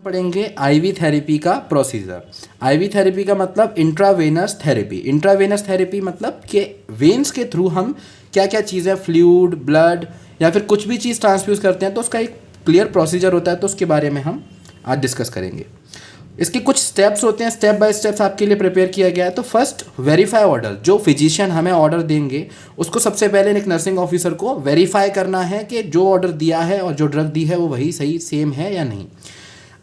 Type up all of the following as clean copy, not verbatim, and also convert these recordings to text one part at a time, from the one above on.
पढ़ेंगे ivy therapy का procedure. Ivy therapy का मतलब इंट्रावेनस थेरेपी। इंट्रावेनस थेरेपी मतलब कि वेन्स के थ्रू हम क्या क्या चीज़ें, फ्लूइड, ब्लड या फिर कुछ भी चीज़ ट्रांसफ्यूज़ करते हैं तो उसका एक क्लियर प्रोसीजर होता है, तो उसके बारे में हम आज डिस्कस करेंगे। इसके कुछ स्टेप्स होते हैं, स्टेप बाय स्टेप्स आपके लिए प्रिपेयर किया गया है। तो फर्स्ट, वेरीफाई ऑर्डर। जो फिजिशियन हमें ऑर्डर देंगे उसको सबसे पहले एक नर्सिंग ऑफिसर को वेरीफाई करना है कि जो ऑर्डर दिया है और जो ड्रग दी है वो वही सही सेम है या नहीं।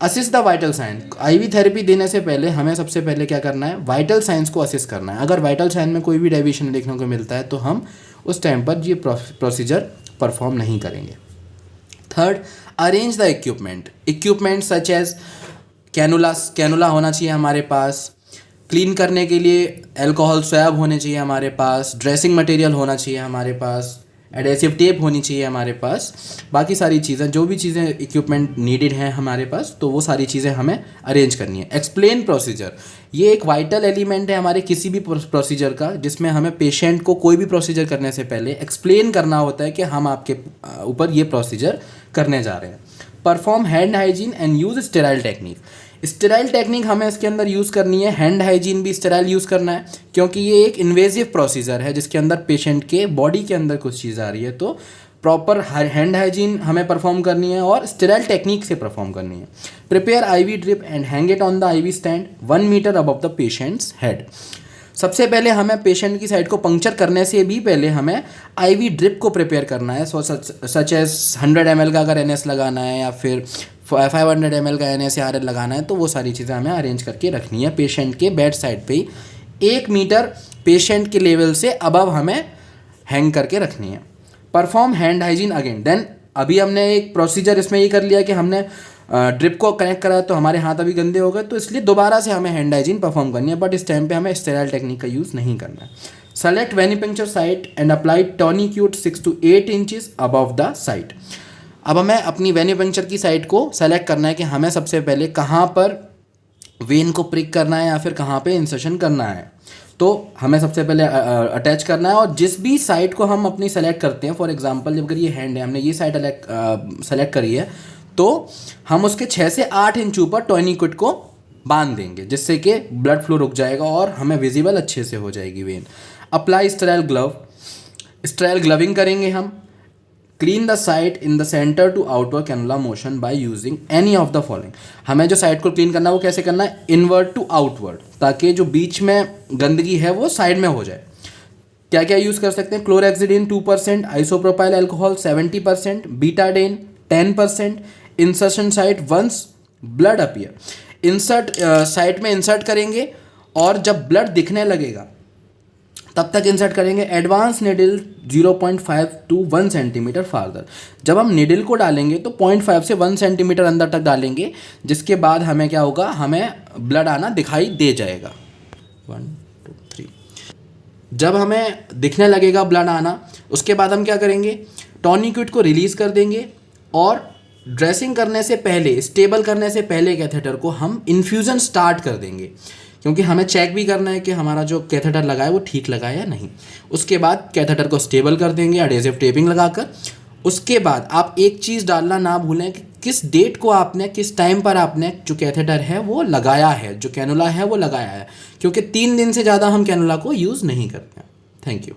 Assist the vital sign. IV therapy देने से पहले हमें सबसे पहले क्या करना है, वाइटल साइंस को असिस्ट करना है। अगर वाइटल साइन में कोई भी डेविएशन देखने को मिलता है तो हम उस टाइम पर ये प्रोसीजर परफॉर्म नहीं करेंगे। Third, arrange the equipment such as cannula होना चाहिए हमारे पास, क्लीन करने के लिए अल्कोहल स्वैब होने चाहिए हमारे पास, ड्रेसिंग मटेरियल होना चाहिए हमारे पास, एडेसिव टेप होनी चाहिए हमारे पास। बाकी सारी चीज़ें, जो भी चीज़ें इक्विपमेंट नीडेड हैं हमारे पास, तो वो सारी चीज़ें हमें अरेंज करनी है। एक्सप्लेन प्रोसीजर, ये एक वाइटल एलिमेंट है हमारे किसी भी प्रोसीजर का, जिसमें हमें पेशेंट को कोई भी प्रोसीजर करने से पहले एक्सप्लेन करना होता है कि हम आपके ऊपर ये प्रोसीजर करने जा रहे हैं। Perform hand hygiene and use sterile technique. Sterile technique हमें इसके अंदर यूज़ करनी है, हैंड हाइजीन भी स्टेराइल यूज़ करना है, क्योंकि ये एक इन्वेजिव प्रोसीजर है जिसके अंदर पेशेंट के बॉडी के अंदर कुछ चीज़ आ रही है, तो प्रॉपर हैंड हाइजीन हमें परफॉर्म करनी है और स्टेराइल टेक्निक से परफॉर्म करनी है। Prepare IV drip and hang it on the IV stand 1 metre above the patient's head. सबसे पहले हमें पेशेंट की साइड को पंक्चर करने से भी पहले हमें आईवी ड्रिप को प्रिपेयर करना है। सच एज 100 ml का अगर एनएस लगाना है या फिर 500 ml का एनएस या आरएल लगाना है, तो वो सारी चीज़ें हमें अरेंज करके रखनी है पेशेंट के बेड साइड पे ही। 1 मीटर पेशेंट के लेवल से अबव हमें हैंग करके रखनी है। Perform hand hygiene again. Then अभी हमने एक प्रोसीजर इसमें ये कर लिया कि हमने ड्रिप को कनेक्ट करा तो हमारे हाथ अभी गंदे हो गए, तो इसलिए दोबारा से हमें हैंड हाइजीन परफॉर्म करनी है, बट इस टाइम पे हमें स्टेराइल टेक्निक का यूज़ नहीं करना है। Select venipuncture site and apply tourniquet 6 to 8 inches above the site. अब हमें अपनी वेनिपंक्चर की साइट को सेलेक्ट करना है कि हमें सबसे पहले कहाँ पर वेन को प्रिक करना है या फिर कहाँ पे इंसर्शन करना है। तो हमें सबसे पहले अटैच करना है, और जिस भी साइट को हम अपनी सेलेक्ट करते हैं, फॉर एग्जांपल जब अगर ये हैंड है, हमने ये साइट सेलेक्ट करी है, तो हम उसके 6 से 8 इंच ऊपर टॉर्निक्यूट को बांध देंगे, जिससे कि ब्लड फ्लो रुक जाएगा और हमें विजिबल अच्छे से हो जाएगी vein. Apply sterile glove. Sterile gloving करेंगे हम। Clean the site in the centre to outward कैनुला motion by using any of the following. हमें जो साइट को क्लीन करना है वो कैसे करना है, इनवर्ड टू आउटवर्ड, ताकि जो बीच में गंदगी है वो साइड में हो जाए। क्या क्या यूज़ कर सकते हैं, chlorhexidine 2%, isopropyl alcohol 70%, betadine 10%, insertion site once blood appear. Insert site में इंसर्ट करेंगे और जब ब्लड दिखने लगेगा तब तक इंसर्ट करेंगे। Advance needle 0.5 to 1 centimetre farther. जब हम निडल को डालेंगे तो 0.5 से 1 सेंटीमीटर अंदर तक डालेंगे, जिसके बाद हमें क्या होगा, हमें ब्लड आना दिखाई दे जाएगा। 1 2 3। जब हमें दिखने लगेगा ब्लड आना, उसके बाद हम क्या करेंगे, टॉर्निक्यूट को रिलीज़ कर देंगे और ड्रेसिंग करने से पहले, स्टेबल करने से पहले कैथेटर को हम इन्फ्यूज़न स्टार्ट कर देंगे, क्योंकि हमें चेक भी करना है कि हमारा जो कैथेटर लगा है वो ठीक लगा है या नहीं। उसके बाद कैथेटर को स्टेबल कर देंगे एडेसिव टेपिंग लगाकर। उसके बाद आप एक चीज़ डालना ना भूलें कि किस डेट को आपने, किस टाइम पर आपने जो कैथेटर है वो लगाया है, जो कैनुला है वो लगाया है, क्योंकि 3 दिन से ज़्यादा हम कैनुला को यूज़ नहीं करते हैं। Thank you.